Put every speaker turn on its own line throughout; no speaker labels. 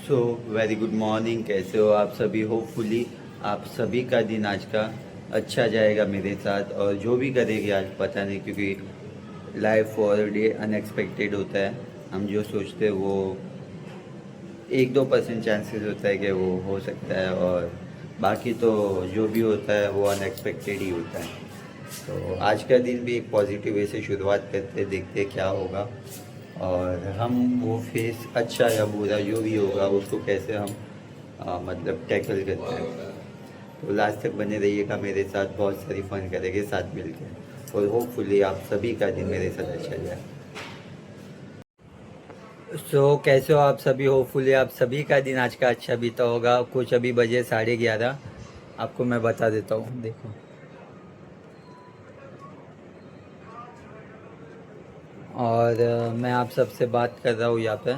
So very good morning. कैसे हो आप सभी? होपफुली आप सभी का दिन आज का अच्छा जाएगा मेरे साथ। और जो भी करेंगे आज पता नहीं, क्योंकि लाइफ और डे अनएक्सपेक्टेड होता है। हम जो सोचते हैं वो 1-2% चांसेस होता है कि वो हो सकता है, और बाकी तो जो भी होता है वो अनएक्सपेक्टेड ही होता है। तो आज का दिन भी एक पॉजिटिव वे से शुरुआत करते हैं, देखते हैं क्या होगा, और हम वो फेस अच्छा या बुरा जो भी होगा उसको कैसे हम मतलब टैकल करते हैं। तो लास्ट तक बने रहिएगा मेरे साथ, बहुत सारी फन करेंगे साथ मिलकर, और होपफुली आप सभी का दिन मेरे साथ अच्छा जाए। कैसे हो आप सभी? होपफुली आप सभी का दिन आज का अच्छा बीता होगा। कुछ अभी बजे 11:30, आपको मैं बता देता हूँ, देखो। और मैं आप सबसे बात कर रहा हूँ यहाँ पे।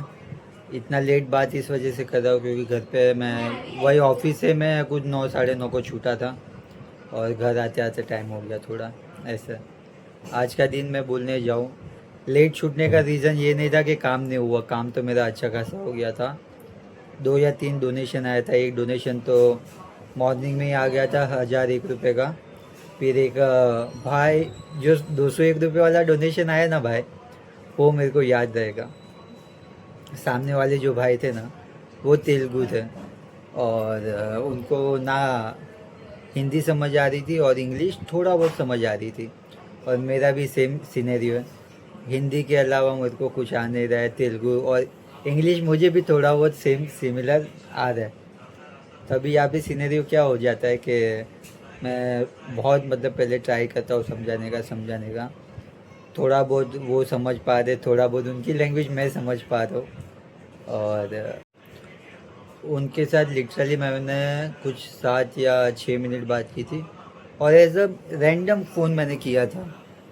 इतना लेट बात इस वजह से कर रहा हूँ क्योंकि घर पे मैं वही ऑफिस से मैं कुछ 9 साढ़े 9 को छूटा था, और घर आते आते टाइम हो गया थोड़ा ऐसा। आज का दिन मैं बोलने जाऊँ, लेट छूटने का रीज़न ये नहीं था कि काम नहीं हुआ, काम तो मेरा अच्छा खासा हो गया था। 2 या 3 डोनेशन आया था। एक डोनेशन तो मॉर्निंग में ही आ गया था, 1001 रुपये का। फिर एक भाई, जो 201 रुपये वाला डोनेशन आया ना भाई, वो मेरे को याद रहेगा। सामने वाले जो भाई थे ना, वो तेलुगु थे, और उनको ना हिंदी समझ आ रही थी और इंग्लिश थोड़ा बहुत समझ आ रही थी। और मेरा भी सेम सिनेरियो है, हिंदी के अलावा मेरे को कुछ आ नहीं रहा है। तेलुगु और इंग्लिश मुझे भी थोड़ा बहुत सेम सिमिलर आ रहा है। तभी यहाँ पे सिनेरियो क्या हो जाता है कि मैं बहुत मतलब पहले ट्राई करता हूँ समझाने का। थोड़ा बहुत वो समझ पा रहे, थोड़ा बहुत उनकी लैंग्वेज मैं समझ पा रहा हूँ। और उनके साथ लिटरली मैंने कुछ 7 या 6 मिनट बात की थी, और एज अ रैंडम फ़ोन मैंने किया था।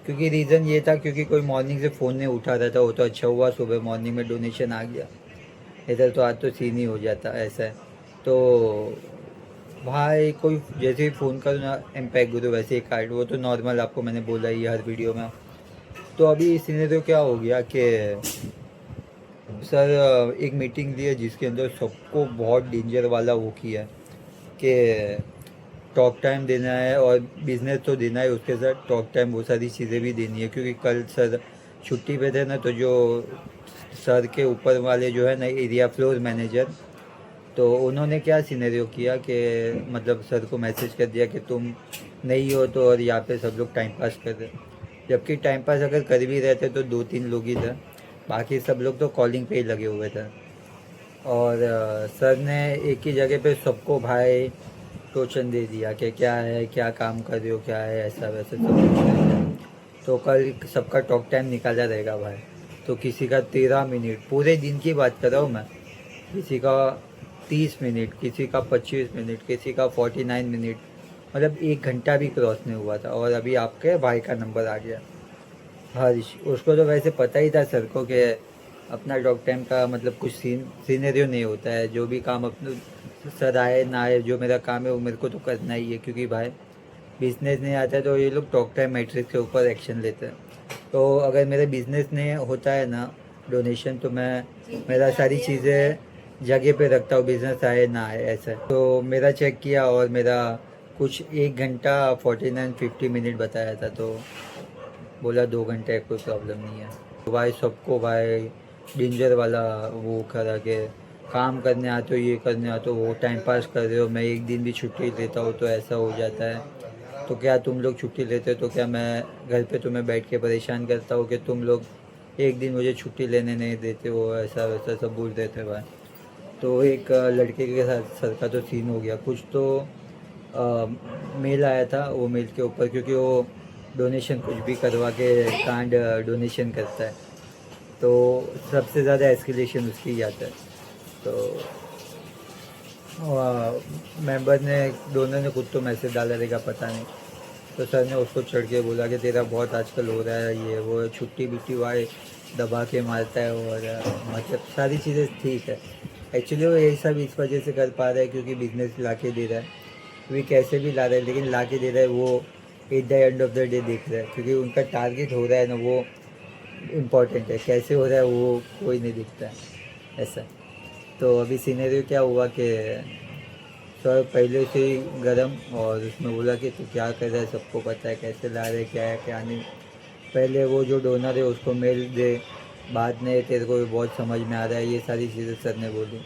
क्योंकि रीज़न ये था, क्योंकि कोई मॉर्निंग से फ़ोन नहीं उठा रहा था। वो तो अच्छा हुआ सुबह मॉर्निंग में डोनेशन आ गया, इधर तो आज तो सीन ही हो जाता ऐसा है। तो भाई कोई जैसे ही फ़ोन करो ना, इम्पैक्ट गुरु वैसे ही कार्ड, वो तो नॉर्मल आपको मैंने बोला ही हर वीडियो में। तो अभी इसने तो क्या हो गया कि सर एक मीटिंग ली है जिसके अंदर सबको बहुत डेंजर वाला वो किया है कि टॉक टाइम देना है, और बिजनेस तो देना है, उसके साथ टॉक टाइम वो सारी चीज़ें भी देनी है। क्योंकि कल सर छुट्टी पे थे ना, तो जो सर के ऊपर वाले जो है ना एरिया फ्लोर मैनेजर, तो उन्होंने क्या सिनेरियो किया कि मतलब सर को मैसेज कर दिया कि तुम नहीं हो तो, और यहाँ पे सब लोग टाइम पास कर रहे। जबकि टाइम पास अगर कर भी रहे थे तो 2-3 लोग ही थे, बाकी सब लोग तो कॉलिंग पे ही लगे हुए थे। और सर ने एक ही जगह पे सबको भाई टोचन दे दिया कि क्या है, क्या काम कर रहे हो, क्या है, ऐसा वैसा सब कुछ। तो कल सबका टॉक टाइम निकाला रहेगा भाई। तो किसी का 13 मिनट, पूरे दिन की बात कर रहा हूँ मैं, किसी का 30 मिनट, किसी का 25 मिनट, किसी का 49 मिनट, मतलब 1 घंटा भी क्रॉस नहीं हुआ था। और अभी आपके भाई का नंबर आ गया, हर्ष। उसको तो वैसे पता ही था सर को कि अपना टॉक टाइम का मतलब कुछ सीनेरियो नहीं होता है। जो भी काम अपने सर आए ना आए, जो मेरा काम है वो मेरे को तो करना ही है। क्योंकि भाई बिजनेस नहीं आता है तो ये लोग टॉक टाइम मैट्रिक्स के ऊपर एक्शन लेते हैं। तो अगर मेरा बिजनेस नहीं होता है ना डोनेशन, तो मैं मेरा सारी चीज़ें जगह पे रखता हूँ, बिजनेस आए ना आए ऐसा है। तो मेरा चेक किया और मेरा कुछ 1 घंटा 49-50 मिनट बताया था। तो बोला 2 घंटे कोई प्रॉब्लम नहीं है। तो भाई सबको भाई डेंजर वाला वो करा के, काम करने आते हो, ये करने आते हो, वो टाइम पास कर रहे हो, मैं एक दिन भी छुट्टी लेता हूँ तो ऐसा हो जाता है। तो क्या तुम लोग छुट्टी लेते हो तो क्या मैं घर पे तुम्हें बैठ के परेशान करता हूँ कि तुम लोग एक दिन मुझे छुट्टी लेने नहीं देते हो, ऐसा वैसा सब बोल देते भाई। तो एक लड़के के साथ सर का तो सीन हो गया कुछ। तो मेल आया था, वो मेल के ऊपर, क्योंकि वो डोनेशन कुछ भी करवा के कांड डोनेशन करता है, तो सबसे ज़्यादा एस्केलेशन उसकी ही आता है। तो मेंबर ने, दोनों ने खुद तो मैसेज डाला रहेगा पता नहीं। तो सर ने उसको चढ़ के बोला कि तेरा बहुत आजकल हो रहा है ये वो, छुट्टी बिट्टी वाई दबा के मारता है, और मतलब सारी चीज़ें ठीक है। एक्चुअली वो यही सब इस वजह से कर पा रहा है क्योंकि बिजनेस ला के दे रहा है। वे कैसे भी ला रहा है, लेकिन ला के दे रहा है वो at the end of the day देख रहा है। क्योंकि उनका टारगेट हो रहा है ना, वो इम्पॉर्टेंट है। कैसे हो रहा है वो कोई नहीं दिखता है ऐसा। तो अभी सीनेरियो क्या हुआ कि सर पहले से ही गरम, और उसमें बोला कि तू क्या कर रहा है, सबको पता है कैसे ला रहे, क्या है क्या नहीं। पहले वो जो डोनर है उसको मेल दे, बाद में तेरे को बहुत समझ में आ रहा है, ये सारी चीज़ें सर ने बोली।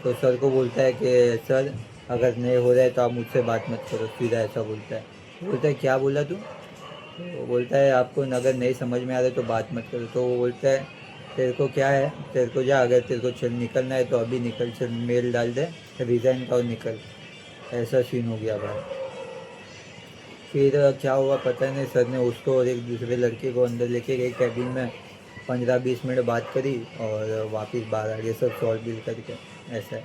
तो सर को बोलता है कि सर अगर नहीं हो रहा है तो आप मुझसे बात मत करो, सीधा ऐसा बोलता है। बोलता है क्या बोला तू? तो बोलता है आपको अगर नहीं समझ में आ रहा है तो बात मत करो। तो वो बोलता है तेरे को क्या है, तेरे को जा, अगर तेरे को चल निकलना है तो अभी निकल, चल मेल डाल दे रिज़ाइन का और निकल। ऐसा सीन हो गया भाई। फिर क्या हुआ पता नहीं, सर ने उसको और एक दूसरे लड़के को अंदर लेके गए कैबिन में, 15-20 मिनट बात करी और वापस बाहर आ गए सब सॉल्व बिल करके। ऐसा है।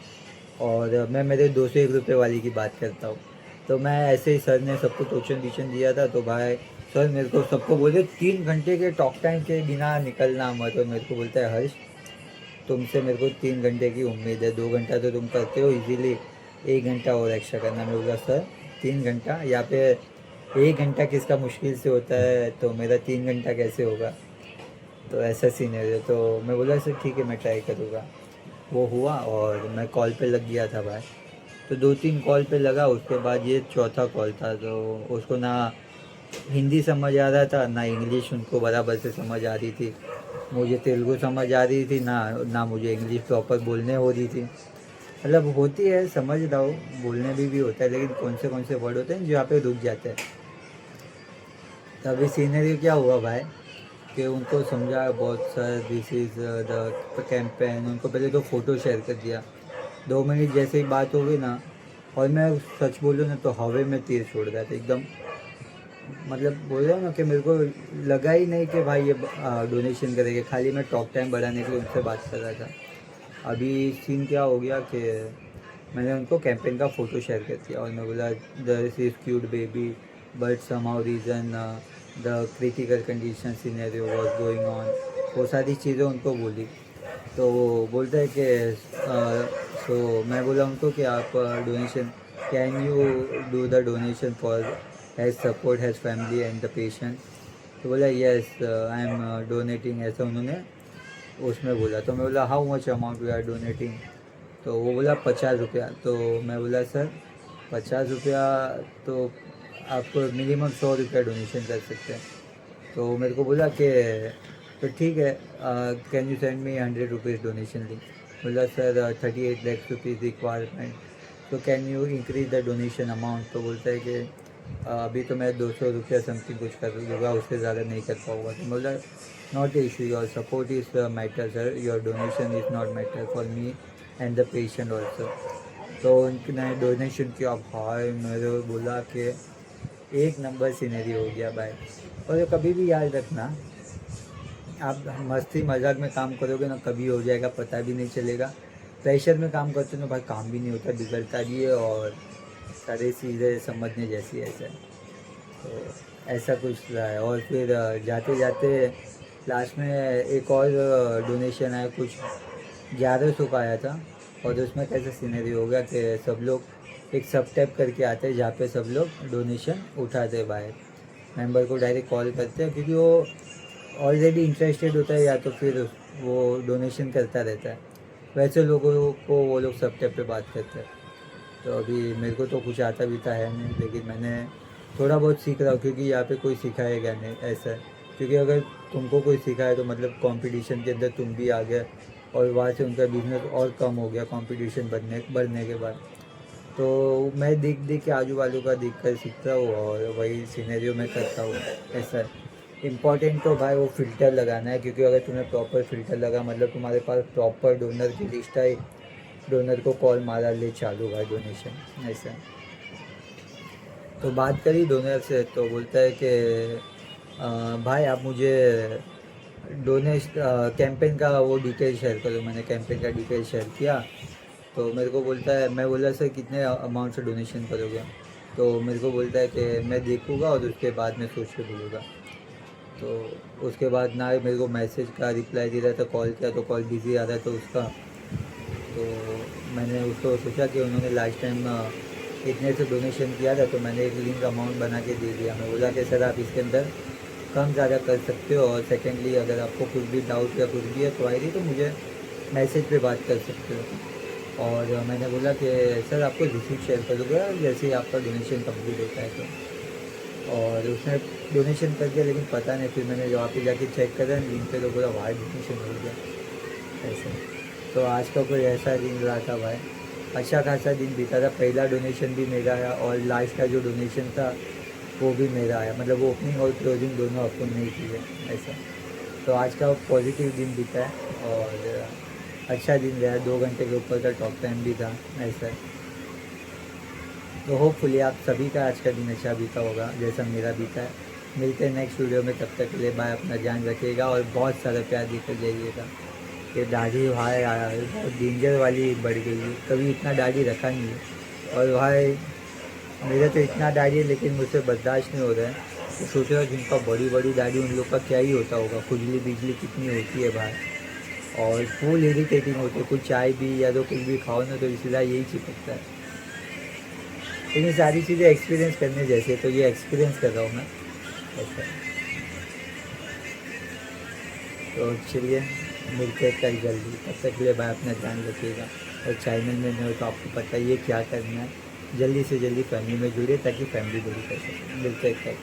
और मैं मेरे 201 रुपये वाली की बात करता हूँ। तो मैं ऐसे ही, सर ने सबको ट्यूशन व्यूशन दिया था तो भाई सर मेरे को सबको बोले 3 घंटे के टॉक टाइम के बिना निकलना मत। और मेरे को बोलता है हर्ष तुमसे मेरे को 3 घंटे की उम्मीद है, 2 घंटा तो तुम करते हो इजीली, 1 घंटा और एक्स्ट्रा करना। मैं बोला सर 3 घंटा यहाँ पे, 1 घंटा किसका मुश्किल से होता है, तो मेरा 3 घंटा कैसे होगा? तो ऐसा सीन है। तो मैं बोला सर ठीक है मैं ट्राई करूँगा। वो हुआ और मैं कॉल पे लग गया था भाई। तो 2-3 कॉल पे लगा, उसके बाद ये चौथा कॉल था। तो उसको ना हिंदी समझ आ रहा था ना इंग्लिश उनको बराबर से समझ आ रही थी। मुझे तेलुगु समझ आ रही थी ना, ना मुझे इंग्लिश प्रॉपर बोलने हो रही थी। मतलब होती है, समझ रहा हूँ, बोलने भी होता है, लेकिन कौन से वर्ड होते हैं जो यहाँ पे रुक जाते हैं। तभी सीनरी क्या हुआ भाई कि उनको समझाया बहुत sir this is the campaign. उनको पहले तो फ़ोटो शेयर कर दिया। 2 मिनट जैसे ही बात हो गई ना, और मैं सच बोलूँ ना तो हवा में तीर छोड़ रहा था एकदम। मतलब बोल रहा हूँ ना कि मेरे को लगा ही नहीं कि भाई ये डोनेशन करेंगे, खाली मैं टॉक टाइम बढ़ाने के लिए उनसे बात कर रहा था। अभी सीन क्या हो गया कि मैंने उनको कैंपेन का फ़ोटो शेयर कर दिया और मैं बोला this is cute baby but समाउ reason the critical condition scenario was going on, वो सारी चीज़ें उनको बोली। तो वो बोलता है कि सो मैं बोला उनको कि आप donation can you do the donation for has support has family and the patient. तो बोला यस आई एम डोनेटिंग, ऐसा उन्होंने उसमें बोला। तो मैं बोला how much amount we are donating? तो वो बोला 50 रुपया। तो मैं बोला सर 50 रुपया तो आप मिनिमम 100 रुपया डोनेशन कर सकते हैं। तो मेरे को बोला कि तो ठीक है can you send me 100 rupees donation link? बोला सर 38 लाख रुपीज़ रिक्वायरमेंट, तो can you increase the donation amount? तो बोलता है कि अभी तो मैं 200 रुपया समथिंग कुछ कर दूँगा, उससे ज़्यादा नहीं कर पाऊँगा। तो बोला not issue, your support is matter sir, your donation is not matter for me and the patient also. तो उनने डोनेशन किया भाई। मेरे बोला कि एक नंबर सीनरी हो गया भाई। और ये कभी भी याद रखना, आप मस्ती मजाक में काम करोगे ना कभी हो जाएगा पता भी नहीं चलेगा। प्रेशर में काम करते हो ना भाई काम भी नहीं होता, बिगड़ता भी है और सारी चीज़ें समझने जैसी ऐसा है। तो ऐसा कुछ रहा है। और फिर जाते जाते लास्ट में एक और डोनेशन आया, कुछ 1100 का आया था। और उसमें कैसा सीनरी हो गया कि सब लोग एक सब टैप करके आते हैं जहाँ पे सब लोग डोनेशन उठाते हैं बाहर। मेंबर को डायरेक्ट कॉल करते हैं क्योंकि वो ऑलरेडी इंटरेस्टेड होता है या तो फिर वो डोनेशन करता रहता है, वैसे लोगों को वो लोग सब टैप पे बात करते हैं। तो अभी मेरे को तो कुछ आता भी था है नहीं, लेकिन मैंने थोड़ा बहुत सीख रहा हूँ क्योंकि यहाँ पे कोई सिखाएगा नहीं ऐसा है। क्योंकि अगर तुमको कोई सिखाए तो मतलब कंपटीशन के अंदर तुम भी आ गए और वहाँ से उनका बिजनेस और कम हो गया कंपटीशन बढ़ने के बाद। तो मैं देख देख के आजू बाजू का देख कर सीखता हूँ और वही सिनेरियो में करता हूँ। ऐसा है। इम्पॉर्टेंट तो भाई वो फ़िल्टर लगाना है, क्योंकि अगर तुम्हें प्रॉपर फ़िल्टर लगा मतलब तुम्हारे पास प्रॉपर डोनर की लिस्ट आई, डोनर को कॉल मारा ले चालू भाई डोनेशन। ऐसा है। तो बात करी डोनर से तो बोलता है कि भाई आप मुझे डोनेश कैंपेन का वो डिटेल शेयर करो। मैंने कैंपेन का डिटेल शेयर किया। तो मेरे को बोलता है, मैं बोला सर कितने अमाउंट से डोनेशन करोगे? तो मेरे को बोलता है कि मैं देखूँगा और उसके बाद मैं सोच के बोलूँगा। तो उसके बाद ना मेरे को मैसेज का रिप्लाई दे रहा था, कॉल किया तो कॉल बिज़ी आ रहा था उसका। तो मैंने उसको सोचा कि उन्होंने लास्ट टाइम इतने से डोनेशन किया था तो मैंने एक लिंक अमाउंट बना के दे दिया। मैं बोला कि सर आप इसके अंदर कम ज़्यादा कर सकते हो, और सेकेंडली अगर आपको कुछ भी डाउट या कुछ भी है क्वायरी तो मुझे मैसेज पे बात कर सकते हो। और मैंने बोला कि सर आपको रिसीप्ट शेयर कर दूँगा जैसे ही आपका डोनेशन कंप्लीट होता है तो। और उसने डोनेशन कर दिया, लेकिन पता नहीं, फिर मैंने वहाँ पे जाके चेक करा लिंक पे तो पूरा वाइट डोनेशन हो गया ऐसे। तो आज का कोई ऐसा दिन रहा था भाई, अच्छा खासा दिन बीता था। पहला डोनेशन भी मेरा आया और लास्ट का जो डोनेशन था वो भी मेरा आया, मतलब वो ओपनिंग और क्लोजिंग दोनों अपन नहीं की है ऐसा। तो आज का पॉजिटिव दिन बीता है और अच्छा दिन गया, 2 घंटे के ऊपर का टॉक टाइम भी था ऐसा। तो होपफुली आप सभी का आज का दिन अच्छा बीता होगा जैसा मेरा बीता है। मिलते हैं नेक्स्ट वीडियो में, तब तक के लिए बाय, अपना ध्यान रखिएगा और बहुत सारा प्यार देकर जाइएगा। ये दाढ़ी भाई आया है बहुत डेंजर वाली बढ़ गई है, कभी इतना दाढ़ी रखा नहीं है। और भाई मेरे तो इतना दाढ़ी है लेकिन मुझसे बर्दाश्त नहीं हो रहा है। तो सोच रहा हूँ जिनका बड़ी बड़ी दाढ़ी उन लोग का क्या ही होता होगा, खुजली बिजली कितनी होती है भाई, और फुल इरिटेटिंग होती है। कुछ चाय भी या तो कुछ भी खाओ ना तो इसलिए यही चिपकता है। लेकिन सारी चीज़ें एक्सपीरियंस करने जैसे, तो ये एक्सपीरियंस कर रहा हूँ मैं ऐसा। तो चलिए मिलते हैं कल जल्दी, तब तक के लिए भाई अपना ध्यान रखिएगा। और चैनल में नहीं हो तो आपको पता ही है क्या करना है, जल्दी से जल्दी फैमिली में जुड़िए ताकि फैमिली बड़ी कर सके। मिलते हैं कल।